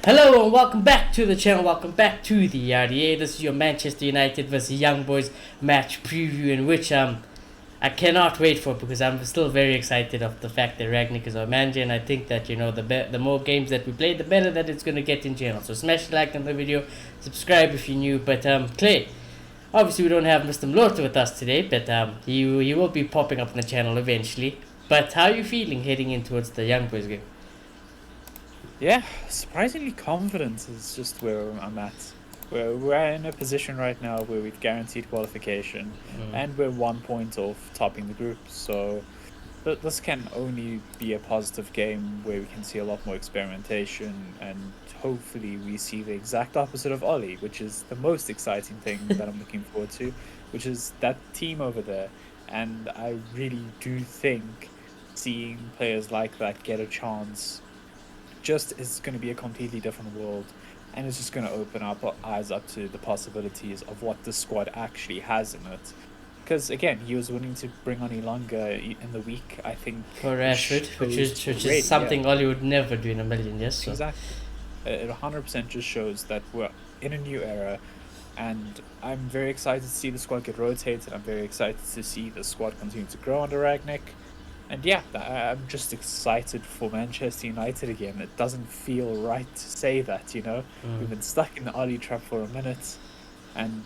Hello and welcome back to the channel, welcome back to the RDA. This is your Manchester United vs Young Boys match preview, in which I cannot wait for, because I'm still very excited of the fact that Rangnick is our manager, and I think that the more games that we play, the better that it's going to get in general. So smash the like on the video, subscribe if you're new. But Clay, obviously we don't have Mr. Mlota with us today, but he will be popping up on the channel eventually. But how are you feeling heading in towards the Young Boys game? Yeah, surprisingly confident is just where I'm at. We're in a position right now where we've guaranteed qualification, and we're 1 point off topping the group. So this can only be a positive game where we can see a lot more experimentation, and hopefully we see the exact opposite of Ollie, which is the most exciting thing that I'm looking forward to, which is that team over there. And I really do think seeing players like that get a chance just is going to be a completely different world, and it's just going to open our eyes up to the possibilities of what the squad actually has in it. Because again, he was willing to bring on Ilanga in the week, I think, For Rashford, which is something Ollie would never do in a million years. So. Exactly. It 100% just shows that we're in a new era, and I'm very excited to see the squad get rotated. I'm very excited to see the squad continue to grow under Rangnick. And yeah, I'm just excited for Manchester United again. It doesn't feel right to say that, We've been stuck in the Ollie trap for a minute, and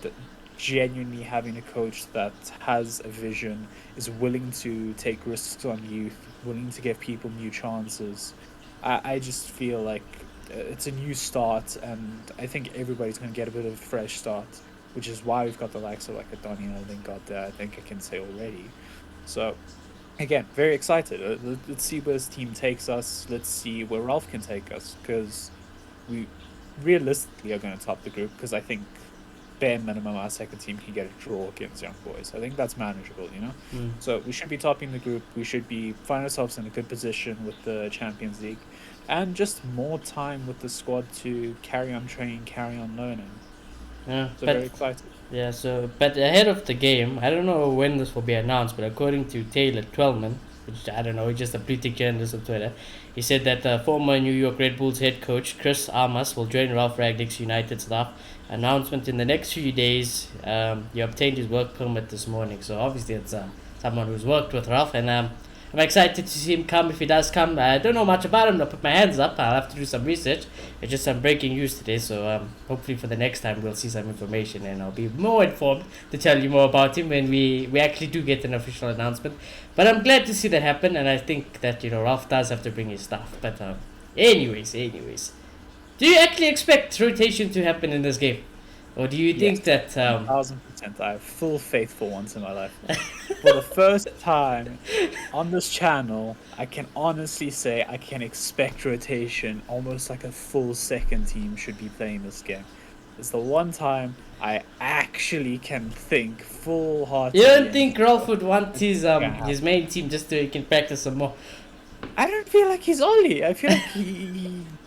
genuinely having a coach that has a vision, is willing to take risks on youth, willing to give people new chances. I just feel like it's a new start, and I think everybody's going to get a bit of a fresh start, which is why we've got the likes of like a Donny and a Lingard there, I think I can say already. So again, very excited. Let's see where this team takes us. Let's see where Ralf can take us, because we realistically are going to top the group, because I think bare minimum our second team can get a draw against Young Boys. I think that's manageable, So we should be topping the group. We should be find ourselves in a good position with the Champions League, and just more time with the squad to carry on training, carry on learning. Yeah, so very excited. Yeah, but ahead of the game, I don't know when this will be announced, but according to Taylor Twellman, which I don't know, he's just a blue tick journalist on Twitter, he said that the former New York Red Bulls head coach Chris Armas will join Ralf Rangnick's United staff. Announcement in the next few days. He obtained his work permit this morning, so obviously it's someone who's worked with Ralf, and I'm excited to see him come if he does come. I don't know much about him. I'll put my hands up. I'll have to do some research. It's just some breaking news today, so hopefully for the next time we'll see some information, and I'll be more informed to tell you more about him when we actually do get an official announcement. But I'm glad to see that happen, and I think that Ralf does have to bring his staff. But anyways, do you actually expect rotation to happen in this game? Or do you think that... 1000%. I have full faith for once in my life. For the first time on this channel, I can honestly say I can expect rotation. Almost like a full second team should be playing this game. It's the one time I actually can think full-heartedly. You don't think Ralf would want his main team just so he can practice some more? I don't feel like he's Ollie. I feel like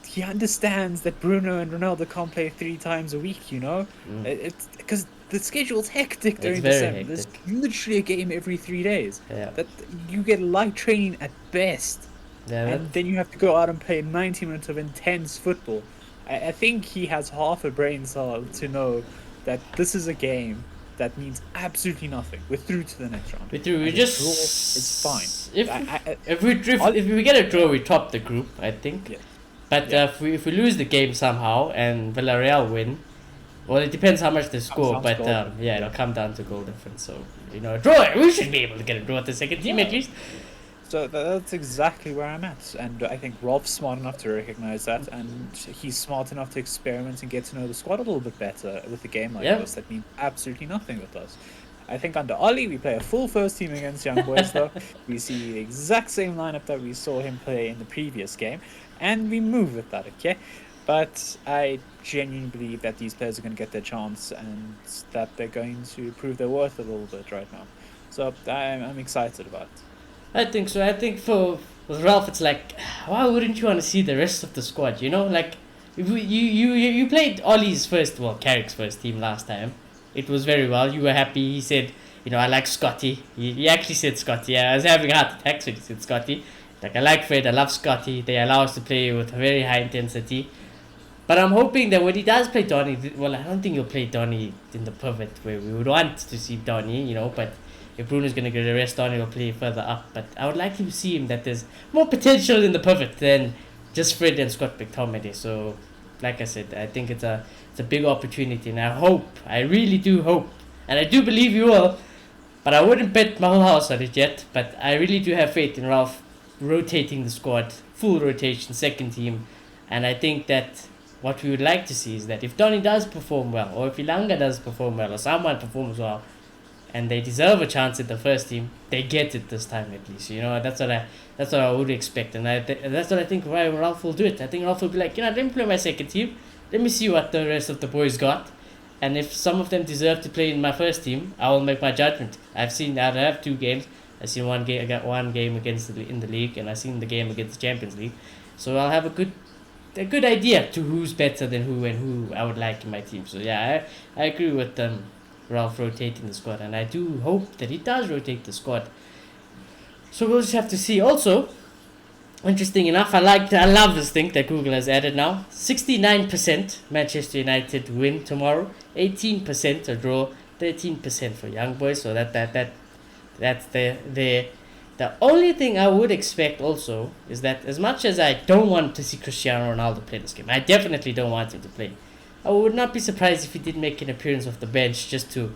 he understands that Bruno and Ronaldo can't play 3 times a week, It's because the schedule's hectic during December. There's literally a game every 3 days. Yeah. That you get light training at best. Yeah, and then you have to go out and play 90 minutes of intense football. I think he has half a brain cell to know that this is a game that means absolutely nothing. We're through to the next round. We're through. It's fine. If we get a draw, we top the group, I think. Yeah. But if we lose the game somehow and Villarreal win, well, it depends how much they score. But it'll come down to goal difference. So a draw. We should be able to get a draw at the second team at least. So that's exactly where I'm at, and I think Rolf's smart enough to recognize that, and he's smart enough to experiment and get to know the squad a little bit better with a game like this that means absolutely nothing with us. I think under Ollie, we play a full first team against Young Boys, though. We see the exact same lineup that we saw him play in the previous game, and we move with that, okay? But I genuinely believe that these players are going to get their chance, and that they're going to prove their worth a little bit right now. So I'm excited about it. I think so. I think with Ralf, it's like, why wouldn't you want to see the rest of the squad? Like you played Ollie's Carrick's first team last time. It was very well. You were happy. He said, I like Scotty. He actually said Scotty. I was having a heart attack, so he said Scotty. Like, I like Fred. I love Scotty. They allow us to play with very high intensity. But I'm hoping that when he does play Donny, well, I don't think he'll play Donny in the pivot where we would want to see Donny, but if Bruno's going to get a rest, Donny will play further up. But I would like to see him that there's more potential in the pivot than just Fred and Scott McTominay. So, like I said, I think it's a big opportunity, and I really do hope, and I do believe you will, but I wouldn't bet my whole house on it yet. But I really do have faith in Ralf rotating the squad, full rotation, second team, and I think that what we would like to see is that if Donny does perform well, or if Ilanga does perform well, or someone performs well, and they deserve a chance at the first team, they get it this time at least. That's what I would expect, and that's what I think why Ralf will do it. I think Ralf will be like, let me play my second team, let me see what the rest of the boys got, and if some of them deserve to play in my first team, I will make my judgment. I have 2 games. I've seen one game. I got one game in the league, and I've seen the game against the Champions League. So I'll have a good idea to who's better than who and who I would like in my team. So yeah, I agree with Ralf rotating the squad, and I do hope that he does rotate the squad. So we'll just have to see. Also, interesting enough, I love this thing that Google has added now. 69% Manchester United win tomorrow, 18% a draw, 13% for Young Boys. So that's the only thing I would expect also is that as much as I don't want to see Cristiano Ronaldo play this game, I definitely don't want him to play. I would not be surprised if he did make an appearance off the bench just to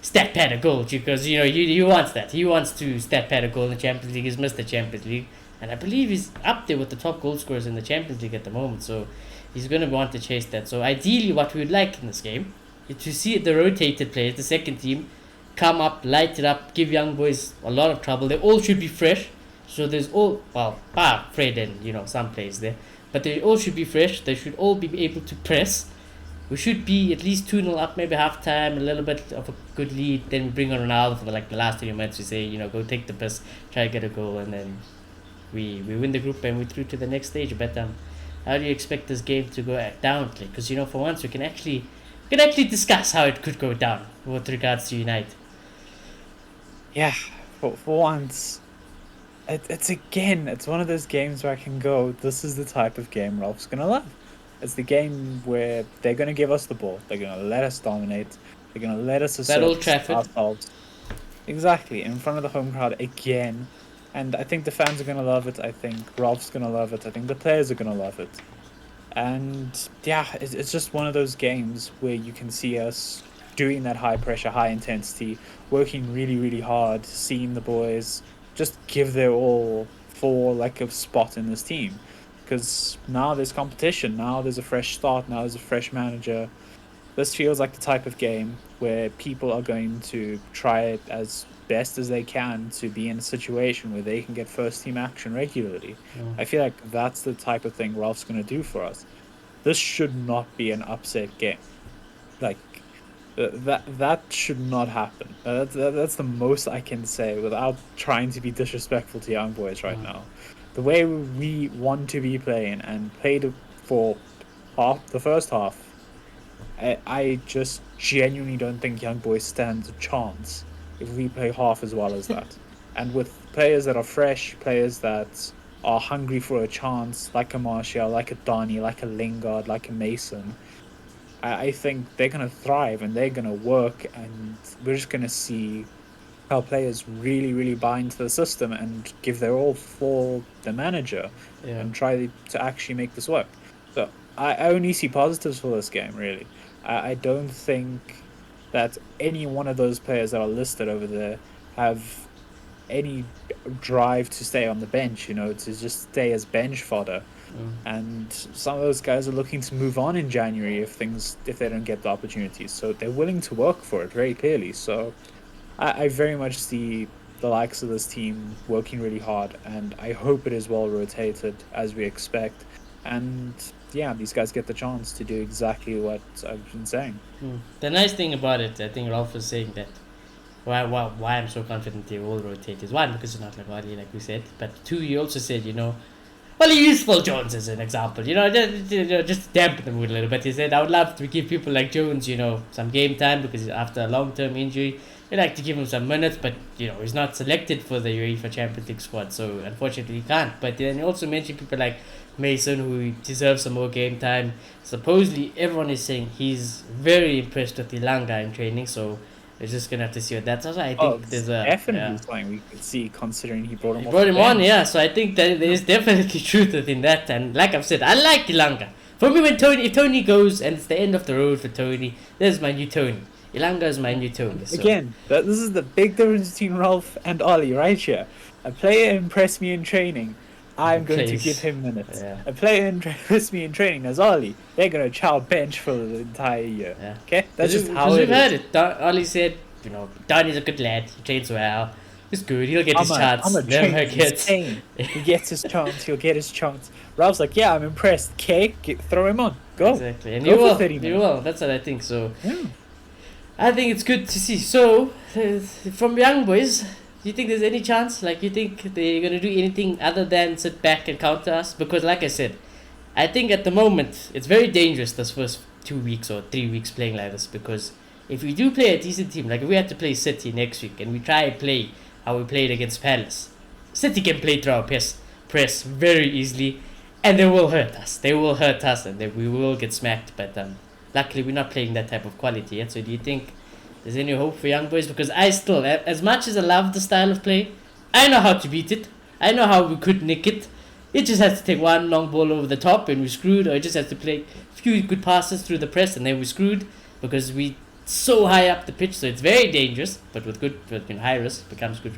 stat pad a goal, because he wants that. He wants to stat pad a goal in the Champions League. He's missed the Champions League, and I believe he's up there with the top goal scorers in the Champions League at the moment. So he's going to want to chase that. So ideally, what we would like in this game is to see the rotated players, the second team, come up, light it up, give Young Boys a lot of trouble. They all should be fresh. So there's bar Fred and some players there, but they all should be fresh. They should all be able to press. We should be at least 2-0 up, maybe half time, a little bit of a good lead. Then we bring on Ronaldo for the last 20 minutes. We say, go take the piss, try to get a goal, and then we win the group and we're through to the next stage. But how do you expect this game to go down? Because for once we can actually discuss how it could go down with regards to United. Yeah, for once, it's one of those games where I can go, this is the type of game Ralph's gonna love. It's the game where they're gonna give us the ball, they're gonna let us dominate, they're gonna let us assert Old Trafford. ourselves. Exactly, in front of the home crowd again. And I think the fans are gonna love it, I think Ralph's gonna love it, I think the players are gonna love it. And yeah, it's just one of those games where you can see us doing that high pressure, high intensity, working really, really hard, seeing the boys just give their all for a spot in this team. Because now there's competition, now there's a fresh start, now there's a fresh manager. This feels like the type of game where people are going to try it as best as they can to be in a situation where they can get first team action regularly. I feel like that's the type of thing Ralph's going to do for us. This should not be an upset game. That should not happen. That's the most I can say without trying to be disrespectful to Young Boys right now. The way we want to be playing and played for the first half, I just genuinely don't think Young Boys stands a chance if we play half as well as that. And with players that are fresh, players that are hungry for a chance, like a Martial, like a Donny, like a Lingard, like a Mason, I think they're going to thrive and they're going to work, and we're just going to see how players really, really buy into the system and give their all for the manager and try to actually make this work. So I only see positives for this game, really. I don't think that any one of those players that are listed over there have any drive to stay on the bench, to just stay as bench fodder. And some of those guys are looking to move on in January if they don't get the opportunities. So they're willing to work for it very clearly. So I very much see the likes of this team working really hard, and I hope it is well rotated as we expect. And yeah, these guys get the chance to do exactly what I've been saying. The nice thing about it, I think Ralf was saying that why I'm so confident they will rotate is, one, because it's not Lavadi, like we said, but two, he also said, well, he used Phil Jones as an example, just to dampen the mood a little bit. He said, I would love to give people like Jones, some game time, because after a long-term injury, they like to give him some minutes, but, he's not selected for the UEFA Champions League squad, so unfortunately he can't. But then he also mentioned people like Mason, who deserves some more game time. Supposedly, everyone is saying he's very impressed with Ilanga in training, so we're just gonna have to see what that's. Also, I Oh, think it's there's a definitely something we could see considering he brought he him off brought the him on, bench. yeah. So I think that there is definitely truth within that. And like I've said, I like Ilanga. For me, if Tony goes and it's the end of the road for Tony, there's my new Tony. Ilanga is my new Tony. So Again, this is the big difference between Ralph and Ollie right here. A player impressed me in training. I'm going to give him minutes. Yeah. A player impressed me in training as Ollie. They're going to chow bench for the entire year. Yeah. Okay? That's just how we've it is. heard it. Ollie said, Donny's a good lad. He trains well. He's good. He'll get his chance. Never gets. He gets his chance. He'll get his chance. Ralph's like, yeah, I'm impressed. Okay, throw him on. Go. Exactly. And Go you for will. 30 You minutes. will. That's what I think. So Yeah. I think it's good to see. So from young boys, do you think there's any chance? Like, you think they're gonna do anything other than sit back and counter us? Because, like I said, I think at the moment it's very dangerous this first 2 weeks or 3 weeks playing like this. Because if we do play a decent team, like if we had to play City next week and we try and play how we played against Palace, City can play through our press very easily, and they will hurt us. They will hurt us, and then we will get smacked. But luckily, we're not playing that type of quality yet. So do you think there's any hope for young boys? Because I still, as much as I love the style of play, I know how to beat it. I know how we could nick it. It just has to take one long ball over the top and we're screwed, or it just has to play a few good passes through the press and then we're screwed because we so high up the pitch. So it's very dangerous, but with high risk becomes good,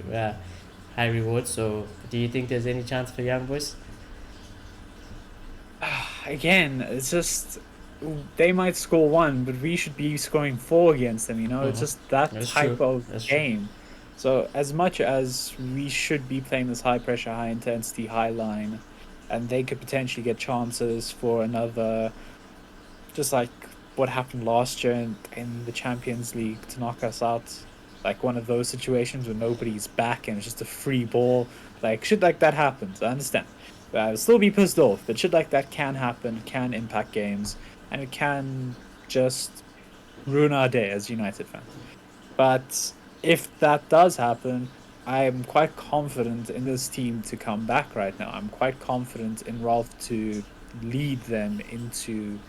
high reward. So do you think there's any chance for young boys? Again, it's just they might score 1, but we should be scoring 4 against them. It's just that That's type true. of That's true. game. So as much as we should be playing this high pressure, high intensity, high line, and they could potentially get chances for another, just like what happened last year in the Champions League to knock us out, like one of those situations where nobody's back and it's just a free ball. Like shit like that happens. I understand. But I would still be pissed off. But shit like that can happen, can impact games, and it can just ruin our day as United fans. But if that does happen, I am quite confident in this team to come back right now. I'm quite confident in Ralph to lead them into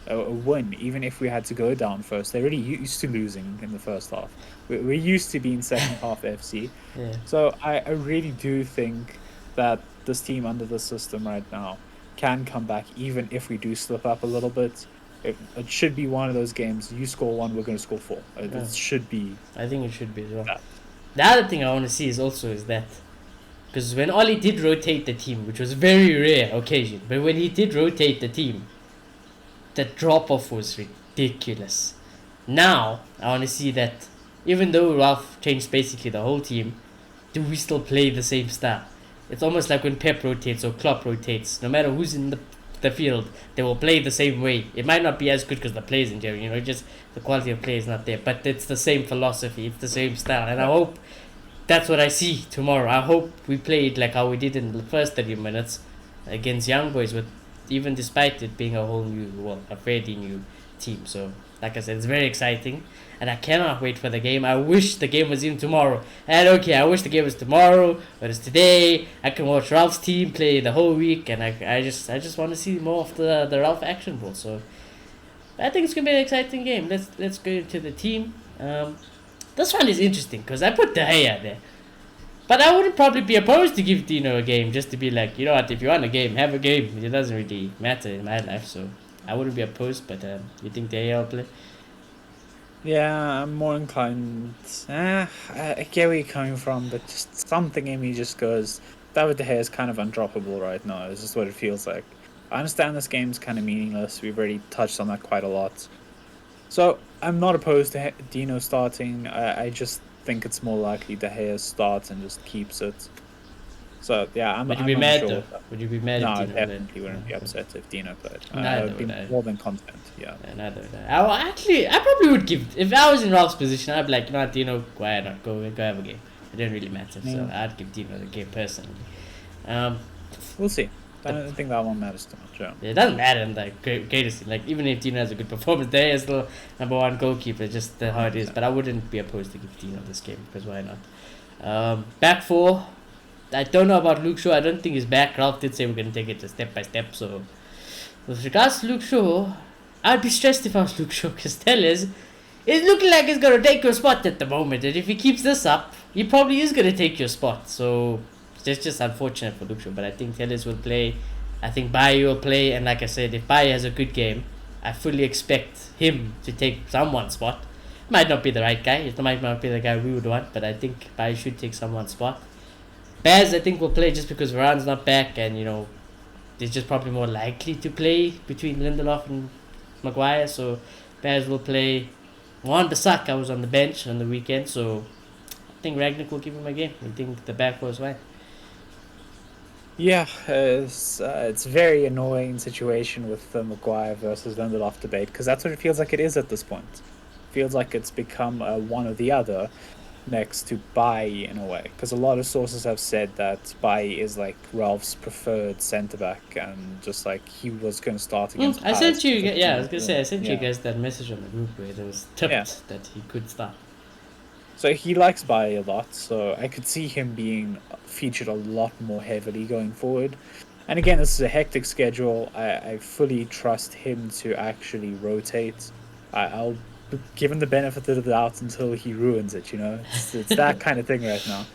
a win, even if we had to go down first. They're already used to losing in the first half. We're used to being second half FC. Yeah. So I really do think that this team under the system right now can come back, even if we do slip up a little bit. It should be one of those games. You score 1, we're going to score 4. It should be. I think it should be as well. That. The other thing I want to see is that because when Ollie did rotate the team, which was a very rare occasion, but when he did rotate the team, the drop off was ridiculous. Now I want to see that even though Ralph changed basically the whole team, do we still play the same style? It's almost like when Pep rotates or Klopp rotates. No matter who's in the field, they will play the same way. It might not be as good because the players in there, just the quality of play is not there. But it's the same philosophy, it's the same style, and I hope that's what I see tomorrow. I hope we play it like how we did in the first 30 minutes against Young Boys, with even despite it being a fairly new team. So, like I said, it's very exciting, and I cannot wait for the game. I wish the game was even tomorrow. And okay, I wish the game was tomorrow, but it's today. I can watch Ralph's team play the whole week, and I just want to see more of the Ralph action ball. So, I think it's gonna be an exciting game. Let's go into the team. This one is interesting because I put De Gea there. But I wouldn't probably be opposed to give Dino a game just to be like, you know what, if you want a game, have a game. It doesn't really matter in my life, so I wouldn't be opposed, but you think De Gea will play? Yeah, I'm more inclined. I get where you're coming from, but just something in me just goes, David De Gea is kind of undroppable right now. It's just what it feels like. I understand this game's kind of meaningless. We've already touched on that quite a lot. So I'm not opposed to Dino starting. I just think it's more likely De Gea starts and just keeps it. So yeah, I'm. Would you be mad though? Would you be mad No, if I Dino definitely played? wouldn't be upset if Dino played. I Neither would be would I. more than content. Yeah. Neither would I probably would give, if I was in Ralph's position, I'd be like, you know what, Dino, why not? Go have a game. It didn't really matter, so I'd give Dino the game personally. We'll see. I don't think that one matters too much. Yeah. It doesn't matter in the greatest. Like, even if Dino has a good performance, they is still number one goalkeeper, just how it is. But I wouldn't be opposed to give Dino this game, because why not? Back four, I don't know about Luke Shaw. I don't think he's back. Ralph did say we're going to take it step by step. So, with regards to Luke Shaw, I'd be stressed if I was Luke Shaw because Tellers, it's looking like he's going to take your spot at the moment. And if he keeps this up, he probably is going to take your spot. So, it's just unfortunate for Luke Shaw. But I think Tellers will play. I think Baye will play. And like I said, if Baye has a good game, I fully expect him to take someone's spot. Might not be the right guy. It might not be the guy we would want. But I think Baye should take someone's spot. Baz, I think, will play just because Varane's not back, and he's just probably more likely to play between Lindelof and Maguire. So Baz will play. Wan-Bissaka was on the bench on the weekend, so I think Ragnick will give him a game. I think the back was fine. Yeah, it's a very annoying situation with the Maguire versus Lindelof debate because that's what it feels like it is at this point. Feels like it's become one or the other next to Baye in a way, because a lot of sources have said that Baye is like Ralph's preferred centre back, and just like he was going to start against. I sent you, I was gonna say I sent you Yeah. guys that message on the group where it was tipped that he could start. So he likes Baye a lot, so I could see him being featured a lot more heavily going forward. And again, this is a hectic schedule. I fully trust him to actually rotate. I'll give him the benefit of the doubt until he ruins it, It's that kind of thing right now.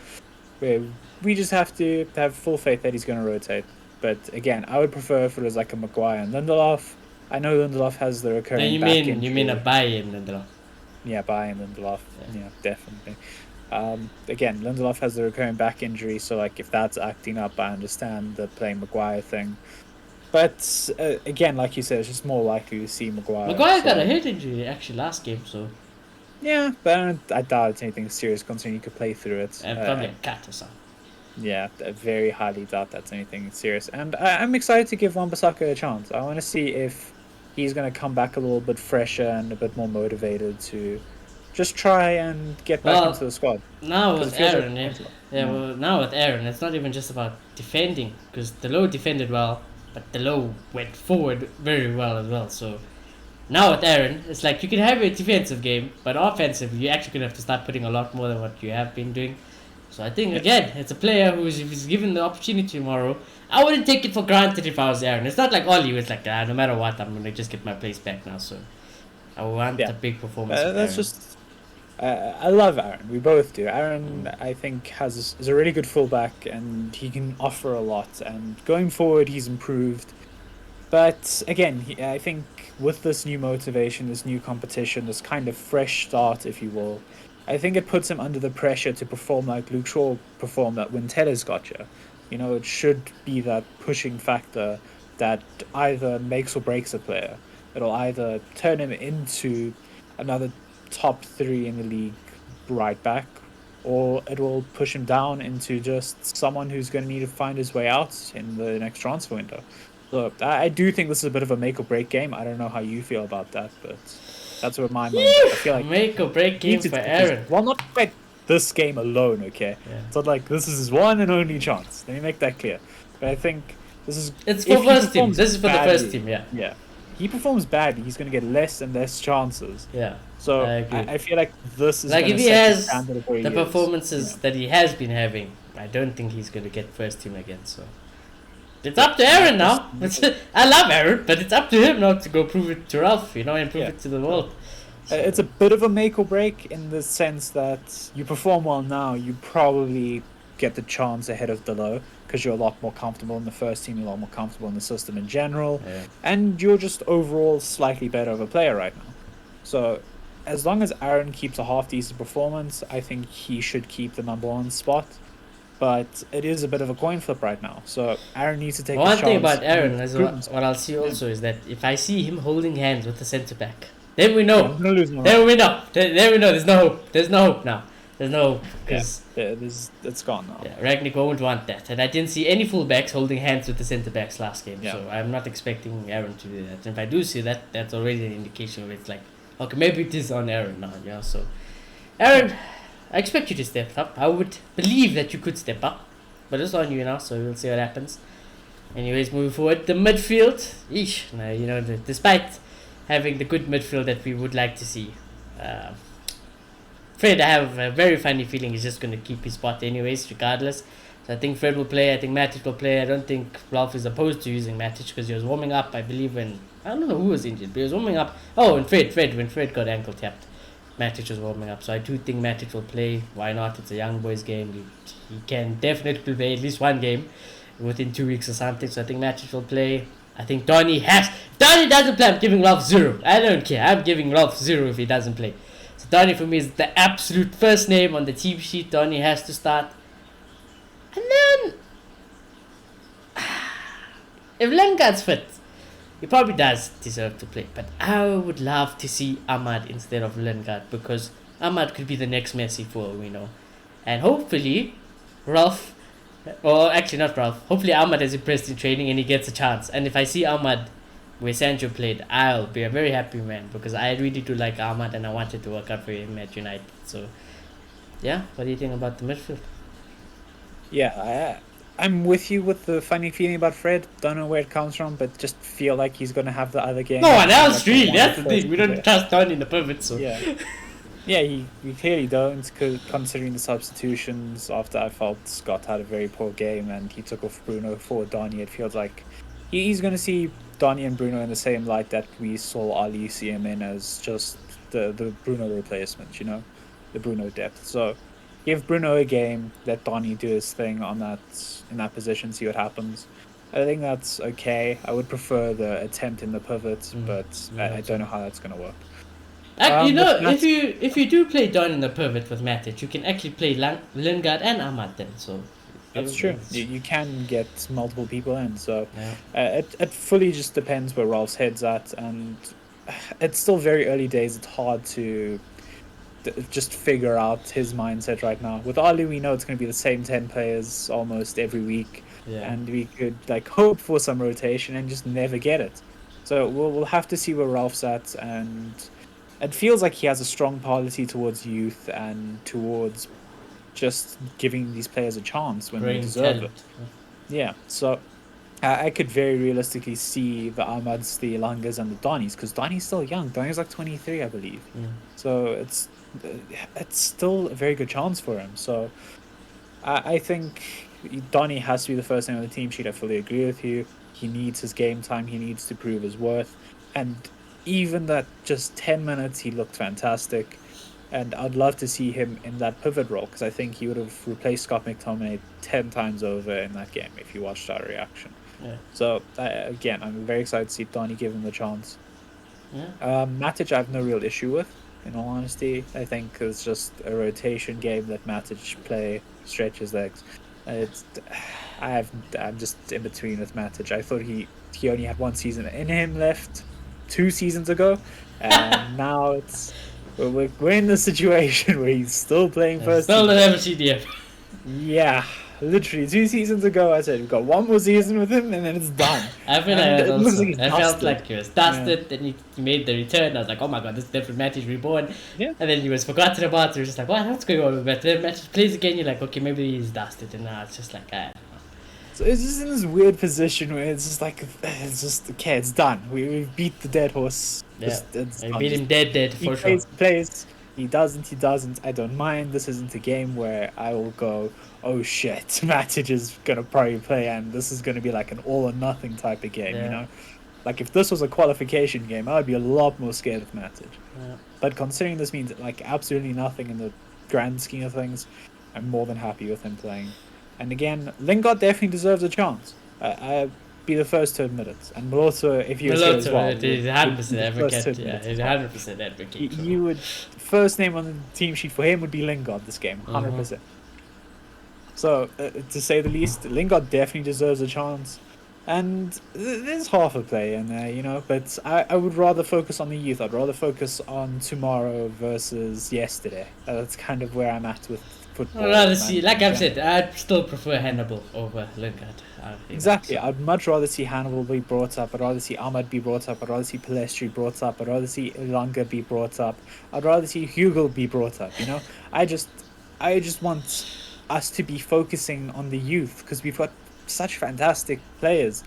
Where we just have to have full faith that he's going to rotate. But again, I would prefer if it was like a Maguire and Lindelof. I know Lindelof has the recurring Then back you mean a Baye in Lindelof? Yeah, Baye and Lindelof. Yeah, definitely. Again, Lindelof has the recurring back injury, so like if that's acting up, I understand the playing Maguire thing. But again, like you said, it's just more likely to see Maguire. Maguire got a head injury actually last game, so yeah, but I doubt it's anything serious considering you could play through it. probably a cut or something. Yeah, I very highly doubt that's anything serious. And I'm excited to give Wan-Bissaka a chance. I want to see if he's going to come back a little bit fresher and a bit more motivated to just try and get back into the squad. Now with Aaron, well, now with Aaron, it's not even just about defending, because Delo defended well, but Delo went forward very well as well. So now with Aaron, it's like you can have a defensive game, but offensive, you're actually going to have to start putting a lot more than what you have been doing. So I think, again, it's a player who, if he's given the opportunity tomorrow, I wouldn't take it for granted if I was Aaron. It's not like Oli, it's like, no matter what, I'm going to just get my place back now. So I want a big performance. That's just... I love Aaron. We both do. Aaron, I think, is a really good fullback, and he can offer a lot. And going forward, he's improved. But again, I think with this new motivation, this new competition, this kind of fresh start, if you will, I think it puts him under the pressure to perform like Luke Shaw performed when Tellers got you. It should be that pushing factor that either makes or breaks a player. It'll either turn him into another top 3 in the league right back, or it will push him down into just someone who's going to need to find his way out in the next transfer window. So I do think this is a bit of a make or break game. I don't know how you feel about that, but that's what my mind. I feel like make or break game for Aaron. Well, not quite this game alone, okay? Yeah. It's not like this is his one and only chance. Let me make that clear. But I think this is... It's for first team. This is for the first team, yeah. Yeah. He performs badly, he's going to get less and less chances. Yeah. So I feel like this is like if he has the performances that he has been having, I don't think he's going to get first team again. So it's up to Aaron now. I love Aaron, but it's up to him now to go prove it to Ralph, and prove it to the world. So. It's a bit of a make or break in the sense that you perform well now, you probably get the chance ahead of Delo because you're a lot more comfortable in the first team, you're a lot more comfortable in the system in general, and you're just overall slightly better of a player right now. So as long as Aaron keeps a half-decent performance, I think he should keep the number 1 spot. But it is a bit of a coin flip right now. So Aaron needs to take one a chance. thing about Aaron, what I'll see also is that if I see him holding hands with the centre-back, then we know. Then we know. Then we know there's no hope. There's no hope now. There's no hope. It's gone now. Yeah, Ragnick won't want that. And I didn't see any fullbacks holding hands with the centre-backs last game. So I'm not expecting Aaron to do that. And if I do see that, that's already an indication where it's like, okay, maybe it is on Aaron now. So, Aaron, I expect you to step up. I would believe that you could step up. But it's on you now, so we'll see what happens. Anyways, moving forward, the midfield. Despite having the good midfield that we would like to see, Fred, I have a very funny feeling he's just going to keep his spot anyways, regardless. So I think Fred will play. I think Matic will play. I don't think Ralph is opposed to using Matic because he was warming up. I believe when I don't know who was injured, but he was warming up. Oh, and Fred when Fred got ankle tapped, Matic was warming up. So I do think Matic will play. Why not? It's a young boys game. He can definitely play at least one game within 2 weeks or something. So I think Matic will play. I think Donny has. If Donny doesn't play, I'm giving Ralph 0. I don't care. I'm giving Ralph 0 if he doesn't play. So Donny for me is the absolute first name on the team sheet. Donny has to start. And then, if Lingard's fit, he probably does deserve to play. But I would love to see Ahmad instead of Lingard because Ahmad could be the next Messi for all we know. And hopefully, Ralph, or actually not Ralph, hopefully Ahmad has impressed in training and he gets a chance. And if I see Ahmad where Sancho played, I'll be a very happy man because I really do like Ahmad and I wanted to work out for him at United. So, yeah, what do you think about the midfield? Yeah, I'm with you with the funny feeling about Fred. Don't know where it comes from, but just feel like he's going to have the other game. No one else, really. That's the thing. We don't trust Donny in the pivot, so. Yeah. Yeah, we clearly don't, considering the substitutions after I felt Scott had a very poor game and he took off Bruno for Donny. It feels like he's going to see Donny and Bruno in the same light that we saw Ali see him in as just the Bruno replacement, you know, the Bruno depth. So give Bruno a game, let Donny do his thing in that position, see what happens. I think that's okay. I would prefer the attempt in the pivot, but I don't know how that's going to work. If you do play Don in the pivot with Matic, you can actually play Lingard and Ahmad then. So that's true. You can get multiple people in. So yeah. It fully just depends where Ralph's head's at, and it's still very early days. It's hard to just figure out his mindset right now. With Ali, we know it's going to be the same 10 players almost every week, and we could hope for some rotation and just never get it. So we'll have to see where Ralph's at, and it feels like he has a strong policy towards youth and towards just giving these players a chance when they deserve it. Yeah, so I could very realistically see the Ahmads, the Elangas, and the Donnies, because Donnie's still young. Donnie's 23, I believe. So it's still a very good chance for him. So I think Donnie has to be the first name on the team sheet. I fully agree with you. He needs his game time. He needs to prove his worth. And even that just 10 minutes, he looked fantastic. And I'd love to see him in that pivot role, because I think he would have replaced Scott McTominay 10 times over in that game if you watched our reaction. Yeah. So, again, I'm very excited to see Donny give him the chance. Yeah. Matic, I have no real issue with, in all honesty. I think it's just a rotation game that Matic play, stretch his legs. I'm just in between with Matic. I thought he only had one season in him left 2 seasons ago, and now we're in the situation where he's still playing first. Still don't have a CDM. Yeah, literally 2 seasons ago I said we've got one more season with him and then it's done. I felt like he was dusted, then he made the return. I was like, oh my god, this is different. Matic reborn. Yeah. And then he was forgotten about. So you're just like, what's going on with Matic? Then Matic plays again. You're like, okay, maybe he's dusted, and now it's just like, I don't know. So it's just in this weird position where it's just okay, it's done. We beat the dead horse. Yeah, we beat him dead for sure. He plays. He doesn't. I don't mind. This isn't a game where I will go, oh shit, Matic is gonna probably play, and this is gonna be like an all or nothing type of game. You know, like if this was a qualification game, I would be a lot more scared of Matic. Yeah. But considering this means absolutely nothing in the grand scheme of things, I'm more than happy with him playing. And again, Lingard definitely deserves a chance. I'll be the first to admit it. And Milota, if you as well, he's 100% advocate. Yeah, he's 100% advocate. You would first name on the team sheet for him would be Lingard this game, 100%. So to say the least, Lingard definitely deserves a chance. And there's half a play in there, you know. But I would rather focus on the youth. I'd rather focus on tomorrow versus yesterday. That's kind of where I'm at with football. I'd rather see, like I've said, I'd still prefer Hannibal over Lingard. Exactly. I'd much rather see Hannibal be brought up. I'd rather see Ahmad be brought up. I'd rather see Palestri brought up. I'd rather see Ilanga be brought up. I'd rather see Hugo be brought up, you know. I just want us to be focusing on the youth, because we've got such fantastic players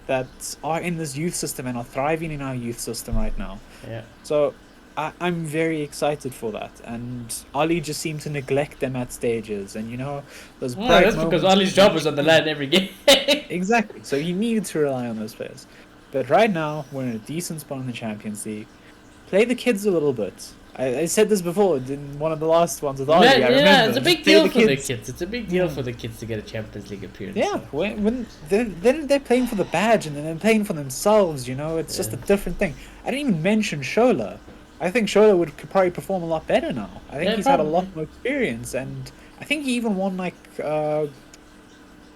that are in this youth system and are thriving in our youth system right now. Yeah. So I'm very excited for that. And Ali just seemed to neglect them at stages. And, those No, bright that's because moments. Ali's job was on the line every game. Exactly. So he needed to rely on those players. But right now, we're in a decent spot in the Champions League. Play the kids a little bit. I said this before in one of the last ones with Ali. I remember. It's a big Just play deal the for the kids. kids. It's a big deal for the kids to get a Champions League appearance. Yeah, So. when they're playing for the badge and then they're playing for themselves, it's just a different thing. I didn't even mention Shola. I think Shola could probably perform a lot better now. I think he's had a lot more experience, and I think he even won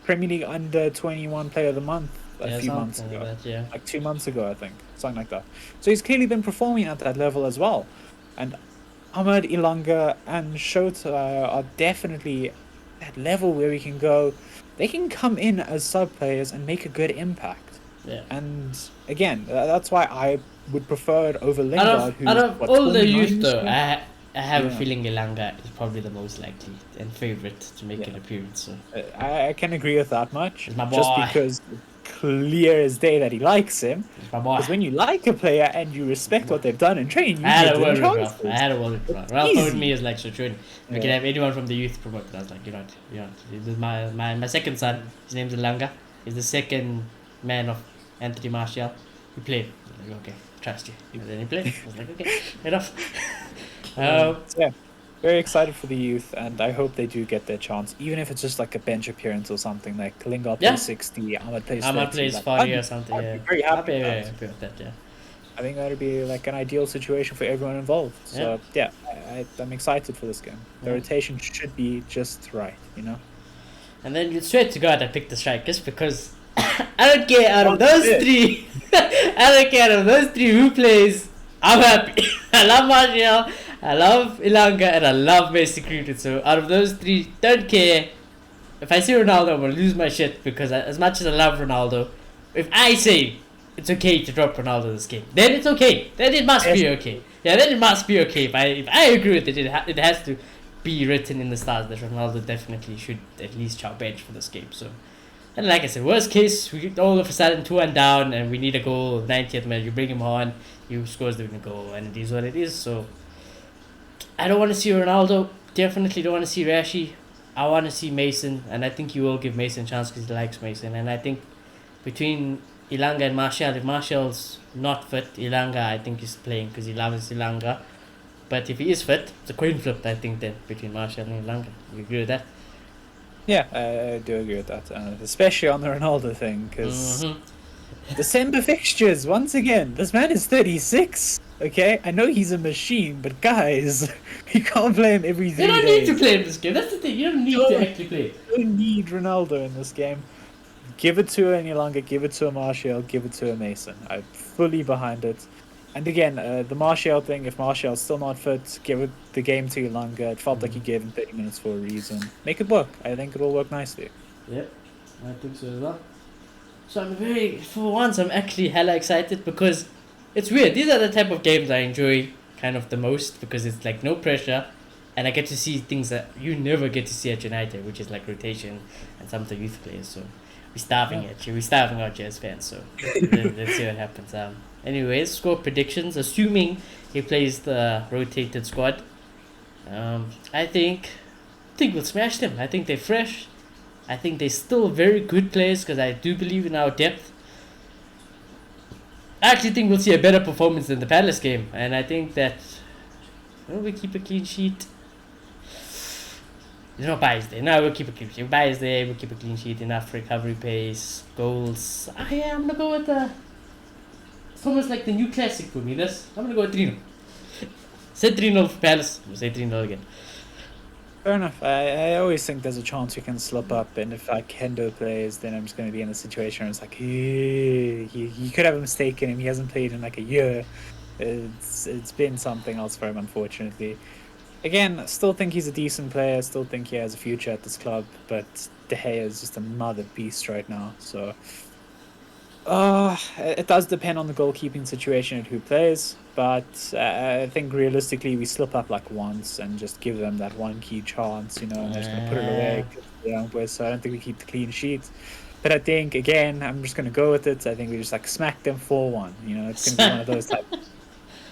Premier League Under 21 Player of the Month a few months ago. Like 2 months ago, I think, something like that. So he's clearly been performing at that level as well, and Ahmed, Ilanga, and Shota are definitely at level where we can go. They can come in as sub players and make a good impact. Yeah. And again, that's why I would prefer it over Lingard. Out of all the youth, though, I have a Yeah. feeling Ilanga is probably the most likely and favorite to make an appearance. So I can agree with that much. He's my boy. Just because clear as day that he likes him. he's my boy. Because when you like a player and you respect what they've done in training, you I had give a them word with chances. Ralf. I had a word with Ralf. Ralf Easy. told me is like, so Jordan, we Yeah. can have anyone from the youth promoted. I was like, this is my second son. His name's Ilanga. He's the second man of Anthony Martial. He played. I was like, okay, trust you. And then he played. I was like, okay, enough. Yeah, very excited for the youth, and I hope they do get their chance, even if it's just like a bench appearance or something. Like Lingard Yeah. plays 60, Ahmed plays 30. Ahmad plays like, 40 or something. I'd Yeah, be very happy with that. happy with that. Yeah. I think that would be like an ideal situation for everyone involved. So yeah, I'm excited for this game. The rotation should be just right, And then you swear to God, I picked the strikers because I don't care out of those three. I don't care out of those three who plays. I'm happy. I love Martial, I love Ilanga, and I love Messi Created. So out of those three, don't care. If I see Ronaldo, I'm gonna lose my shit because as much as I love Ronaldo, if I say it's okay to drop Ronaldo this game, then it's okay. Then it must be okay. Yeah, then it must be okay. If I agree with it, it has to be written in the stars that Ronaldo definitely should at least chow bench for this game. So, and like I said, worst case, we all of a sudden 2-1 down and we need a goal 90th minute. You bring him on, he scores the winning goal, and it is what it is. So, I don't want to see Ronaldo. Definitely don't want to see Rashi. I want to see Mason, and I think he will give Mason a chance because he likes Mason. And I think between Ilanga and Martial, if Martial's not fit, Ilanga I think is playing because he loves Ilanga. But if he is fit, it's a coin flip, I think, then between Martial and Ilanga. You agree with that? Yeah, I do agree with that, especially on the Ronaldo thing, because December fixtures, once again, this man is 36, okay? I know he's a machine, but guys, you can't play him every 3 You don't days. need to play in this game. That's the thing. You don't need to actually play. You don't need Ronaldo in this game. Give it to a Ilanga, give it to a Martial, give it to a Mason. I'm fully behind it. And again, the Martial thing, if Martial's still not fit, give it the game to Ilanga. It felt like he gave him 30 minutes for a reason. Make it work. I think it will work nicely. Yep, I think so as well. So for once, I'm actually hella excited because it's weird. These are the type of games I enjoy kind of the most because it's like no pressure and I get to see things that you never get to see at United, which is like rotation and some of the youth players. So we're starving at you. We're starving our Jazz fans. So let's see what happens. Anyways, score predictions. Assuming he plays the rotated squad, I think we'll smash them. I think they're fresh. I think they're still very good players because I do believe in our depth. I actually think we'll see a better performance than the Palace game, and I think that we keep a clean sheet. There's no bias there. No, we'll keep a clean sheet. Bias there. We'll keep a clean sheet. Enough recovery pace, goals. I'm gonna go with the. It's almost like the new classic for me. I'm gonna go with 3-0. Said 3-0 for Palace. We'll say 3-0 again. Fair enough. I always think there's a chance we can slip up, and if Kendo plays, then I'm just going to be in a situation where it's like, he could have a mistake in him. He hasn't played in like a year. It's been something else for him, unfortunately. Again, still think he's a decent player. Still think he has a future at this club, but De Gea is just another beast right now. So, it does depend on the goalkeeping situation and who plays. But I think realistically we slip up like once and just give them that one key chance, and they're just going to put it away. So I don't think we keep the clean sheet. But I think, again, I'm just going to go with it. I think we just like smack them 4-1. It's going to be one of those types.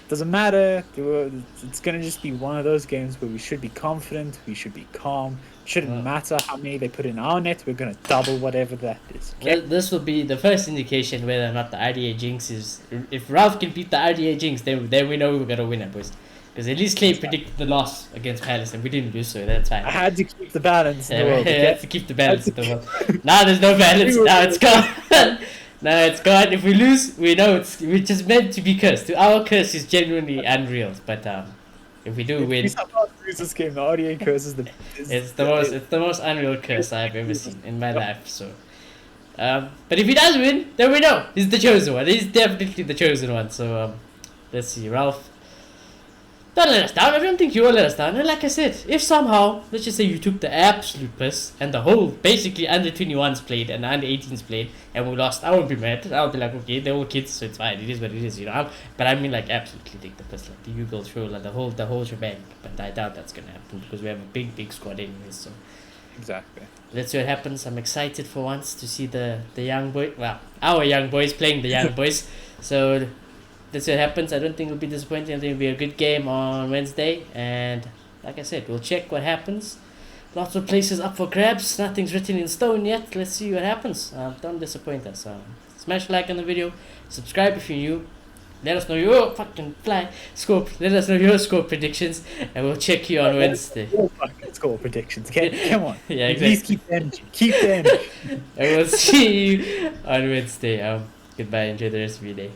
Doesn't matter. It's gonna just be one of those games where we should be confident. We should be calm. Shouldn't matter how many they put in our net. We're gonna double whatever that is. Okay? This will be the first indication whether or not the RDA Jinx is. If Ralph can beat the RDA Jinx, then we know we're gonna win it, boys. Because at least Clay predicted the loss against Palace, and we didn't do so. That's fine. I had to keep the balance in the world. You Okay? have to keep the balance in the world. Now there's no balance. Now it's gone. Now it's gone. If we lose, we know we're just meant to be cursed. Our curse is genuinely unreal. But if we do win, We somehow lose this game. The RDA curse is it's the most unreal curse I've ever seen in my life. So, but if he does win, then we know he's the chosen one. He's definitely the chosen one. So let's see, Ralph. Don't let us down. I don't think you will let us down. And like I said, if somehow, let's just say you took the absolute piss and the whole, basically under 21s played and under 18s played and we lost, I won't be mad. I'll be like, okay, they're all kids, so it's fine. It is what it is, you know. But I mean, like, absolutely take the piss, like the Ugle throw, like the whole shebang. But I doubt that's gonna happen because we have a big squad anyways. So exactly. let's see what happens. I'm excited for once to see the young boy, well, our young boys playing the young boys. So that's what happens. I don't think it'll be disappointing. I think it'll be a good game on Wednesday. And like I said, we'll check what happens. Lots of places up for grabs. Nothing's written in stone yet. Let's see what happens. Don't disappoint us. Smash like on the video. Subscribe if you're new. Let us know your fucking score. Let us know your score predictions, and we'll check you on Wednesday. Fucking score predictions. Okay, come on. Yeah, exactly. Please keep the energy. Keep the energy. And we'll see you on Wednesday. Goodbye. Enjoy the rest of your day.